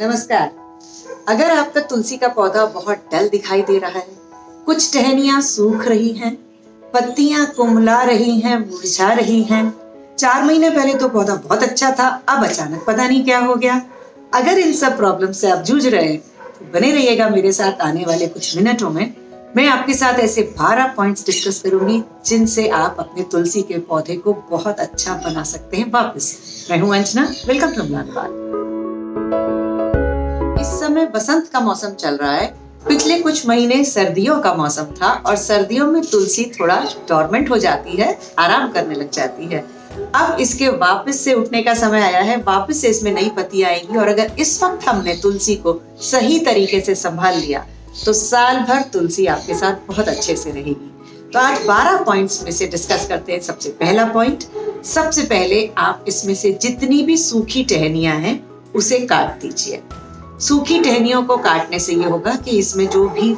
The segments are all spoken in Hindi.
नमस्कार। अगर आपका तुलसी का पौधा बहुत डल दिखाई दे रहा है, कुछ टहनियां सूख रही हैं, पत्तियां कुम्हला रही हैं, मुरझा रही हैं, 4 महीने पहले तो पौधा बहुत अच्छा था, अब अचानक पता नहीं क्या हो गया। अगर इन सब प्रॉब्लम से आप जूझ रहे हैं तो बने रहिएगा मेरे साथ। आने वाले कुछ मिनटों में मैं आपके साथ ऐसे 12 पॉइंट्स डिस्कस करूंगी जिनसे आप अपने तुलसी के पौधे को बहुत अच्छा बना सकते हैं वापस। मैं हूं अंजना, वेलकम टू अम्लान। इस समय बसंत का मौसम चल रहा है। पिछले कुछ महीने सर्दियों का मौसम था और सर्दियों में तुलसी थोड़ा डोरमेंट हो जाती है, आराम करने लग जाती है। अब इसके वापस से उठने का समय आया है, वापस से इसमें नई पत्तियां आएंगी और अगर इस वक्त हमने तुलसी को सही तरीके से संभाल लिया तो साल भर तुलसी आपके साथ बहुत अच्छे से रहेगी। तो आज 12 पॉइंट्स में से डिस्कस करते हैं। सबसे पहला पॉइंट, सबसे पहले आप इसमें से जितनी भी सूखी टहनियां हैं उसे काट दीजिए। सूखी टहनियों को काटने से ये होगा कि इसमें जो भी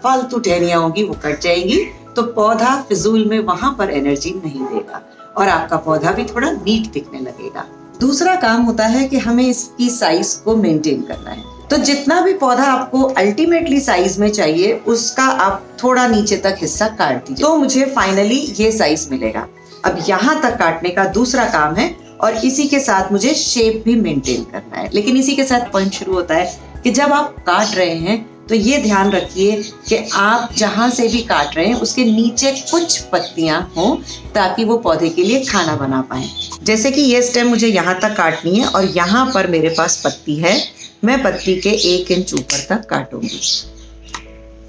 फालतू टहनियां होंगी वो कट जाएंगी, तो पौधा फिजूल में वहां पर एनर्जी नहीं देगा और आपका पौधा भी थोड़ा नीट दिखने लगेगा। दूसरा काम होता है कि हमें इसकी साइज को मेंटेन करना है। तो जितना भी पौधा आपको अल्टीमेटली साइज में चाहिए उसका आप थोड़ा नीचे तक हिस्सा काट दीजिए, तो मुझे फाइनली ये साइज मिलेगा। अब यहाँ तक काटने का दूसरा काम है और इसी के साथ मुझे शेप भी मेंटेन करना है। लेकिन इसी के साथ पॉइंट शुरू होता है कि जब आप काट रहे हैं तो ये ध्यान रखिए कि आप जहां से भी काट रहे हैं उसके नीचे कुछ पत्तियां हों ताकि वो पौधे के लिए खाना बना पाए। जैसे कि ये स्टेम मुझे यहाँ तक काटनी है और यहाँ पर मेरे पास पत्ती है, मैं पत्ती के 1 इंच ऊपर तक काटूंगी।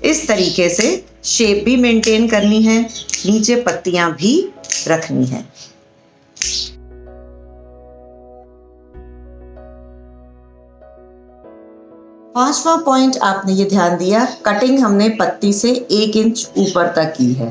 इस तरीके से शेप भी मेंटेन करनी है, नीचे पत्तियां भी रखनी है। पांचवा पॉइंट आपने ये ध्यान दिया, कटिंग हमने पत्ती से 1 इंच ऊपर तक की है।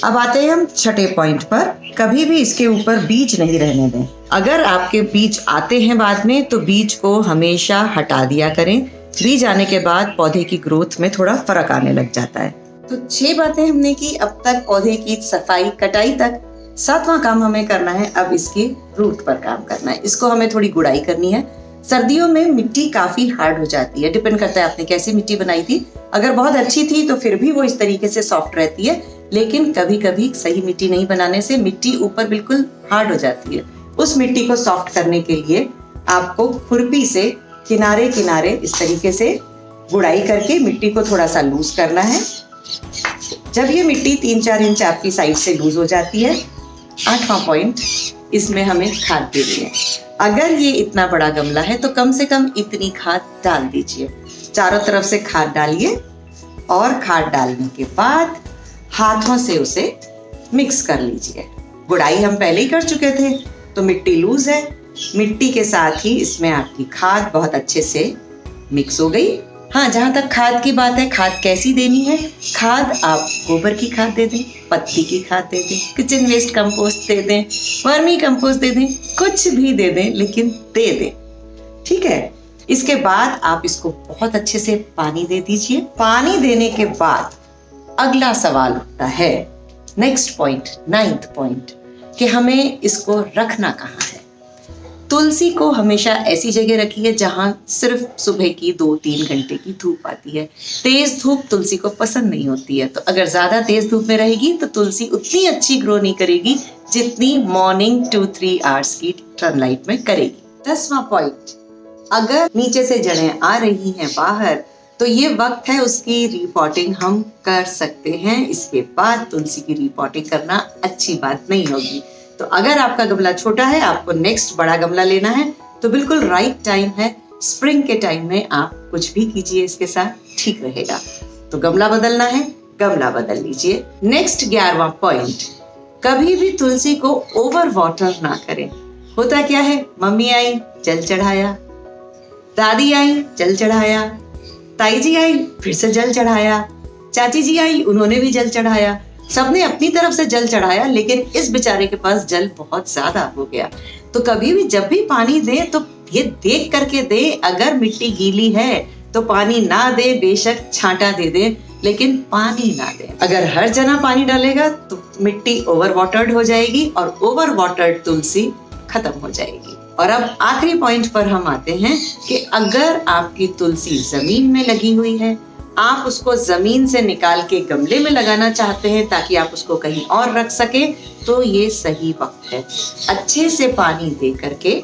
अब आते हैं हम छठे पॉइंट पर, कभी भी इसके ऊपर बीज नहीं रहने दें। अगर आपके बीज आते हैं बाद में तो बीज को हमेशा हटा दिया करें। बीज आने के बाद पौधे की ग्रोथ में थोड़ा फर्क आने लग जाता है। तो 6 बातें हमने की अब तक पौधे की सफाई कटाई तक। 7वां काम हमें करना है, अब इसकी रूट पर काम करना है। इसको हमें थोड़ी गुड़ाई करनी है। सर्दियों में मिट्टी काफी हार्ड हो जाती है, डिपेंड करता है आपने कैसी मिट्टी बनाई थी। अगर बहुत अच्छी थी तो फिर भी वो इस तरीके से सॉफ्ट रहती है, लेकिन कभी कभी सही मिट्टी नहीं बनाने से मिट्टी ऊपर बिल्कुल हार्ड हो जाती है। उस मिट्टी को सॉफ्ट करने के लिए आपको खुरपी से किनारे किनारे इस तरीके से गुड़ाई करके मिट्टी को थोड़ा सा लूज करना है। जब ये मिट्टी 3-4 इंच आपकी साइड से लूज हो जाती है, 8वां पॉइंट, इसमें हमें खाद देनी है। अगर ये इतना बड़ा गमला है तो कम से कम इतनी खाद डाल दीजिए। चारों तरफ से खाद डालिए और खाद डालने के बाद हाथों से उसे मिक्स कर लीजिए। गुड़ाई हम पहले ही कर चुके थे तो मिट्टी लूज है। मिट्टी के साथ ही इसमें आपकी खाद बहुत अच्छे से मिक्स हो गई। हाँ, जहां तक खाद की बात है, खाद कैसी देनी है? खाद आप गोबर की खाद दे दें, पत्ती की खाद दे दें, किचन वेस्ट कंपोस्ट दे दें, वर्मी कंपोस्ट दे दें, कुछ भी दे दें, लेकिन दे दें, ठीक है। इसके बाद आप इसको बहुत अच्छे से पानी दे दीजिए। पानी देने के बाद अगला सवाल उठता है, नेक्स्ट पॉइंट, 9th पॉइंट, कि हमें इसको रखना कहाँ है। तुलसी को हमेशा ऐसी जगह रखिए जहां सिर्फ सुबह की 2-3 घंटे की धूप आती है। तेज धूप तुलसी को पसंद नहीं होती है, तो अगर ज्यादा तेज धूप में रहेगी तो तुलसी उतनी अच्छी ग्रो नहीं करेगी जितनी मॉर्निंग 2-3 आवर्स की सनलाइट में करेगी। 10वां पॉइंट, अगर नीचे से जड़ें आ रही हैं बाहर तो ये वक्त है उसकी रिपोर्टिंग हम कर सकते हैं। इसके बाद तुलसी की रिपोर्टिंग करना अच्छी बात नहीं होगी। तो अगर आपका गमला छोटा है, आपको नेक्स्ट बड़ा गमला लेना है, तो बिल्कुल राइट टाइम है। स्प्रिंग के टाइम में आप कुछ भी कीजिए इसके साथ, ठीक रहेगा। तो गमला बदलना है, गमला बदल लीजिए। नेक्स्ट 11वां पॉइंट, कभी भी तुलसी को ओवर वाटर ना करें। होता क्या है, मम्मी आई जल चढ़ाया, दादी आई जल चढ़ाया, ताई जी आई फिर से जल चढ़ाया, चाची जी आई उन्होंने भी जल चढ़ाया, सबने अपनी तरफ से जल चढ़ाया, लेकिन इस बेचारे के पास जल बहुत ज्यादा हो गया। तो कभी भी जब भी पानी दे तो ये देख करके दे। अगर मिट्टी गीली है तो पानी ना दे, बेशक छांटा दे दे, लेकिन पानी ना दे। अगर हर जगह पानी डालेगा तो मिट्टी ओवर वाटर्ड हो जाएगी और ओवर वाटर्ड तुलसी खत्म हो जाएगी। और अब आखिरी पॉइंट पर हम आते हैं कि अगर आपकी तुलसी जमीन में लगी हुई है, आप उसको जमीन से निकाल के गमले में लगाना चाहते हैं ताकि आप उसको कहीं और रख सके, तो ये सही वक्त है। अच्छे से पानी दे करके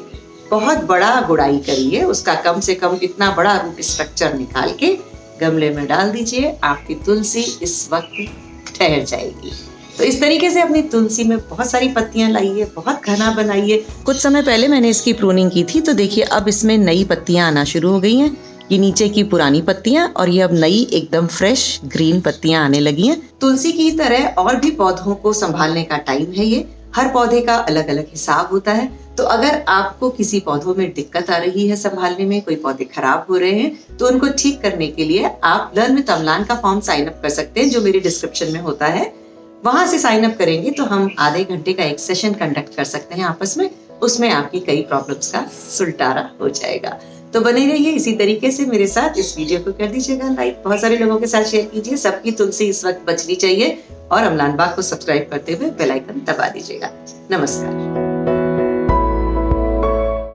बहुत बड़ा गुड़ाई करिए, उसका कम से कम इतना बड़ा रूट स्ट्रक्चर निकाल के गमले में डाल दीजिए। आपकी तुलसी इस वक्त ठहर जाएगी। तो इस तरीके से अपनी तुलसी में बहुत सारी पत्तियां लाइए, बहुत घना बनाइए। कुछ समय पहले मैंने इसकी प्रूनिंग की थी, तो देखिए अब इसमें नई पत्तियां आना शुरू हो गई हैं। ये नीचे की पुरानी पत्तियां और ये अब नई एकदम फ्रेश ग्रीन पत्तियां आने लगी हैं। तुलसी की तरह और भी पौधों को संभालने का टाइम है ये। हर पौधे का अलग अलग हिसाब होता है। तो अगर आपको किसी पौधों में दिक्कत आ रही है संभालने में, कोई पौधे खराब हो रहे हैं, तो उनको ठीक करने के लिए आप लर्न विद अम्लान का फॉर्म साइन अप कर सकते हैं, जो मेरी डिस्क्रिप्शन में होता है। वहां से साइन अप करेंगे तो हम आधे घंटे का एक सेशन कंडक्ट कर सकते हैं आपस में। उसमें आपकी कई प्रॉब्लम्स का सुलटारा हो जाएगा। तो बने रहिए इसी तरीके से मेरे साथ। इस वीडियो को कर दीजिएगा लाइक, बहुत सारे लोगों के साथ शेयर कीजिए। सबकी तुलसी इस वक्त बचनी चाहिए। और अम्लान बाग को सब्सक्राइब करते हुए बेल आइकन दबा दीजिएगा। नमस्कार।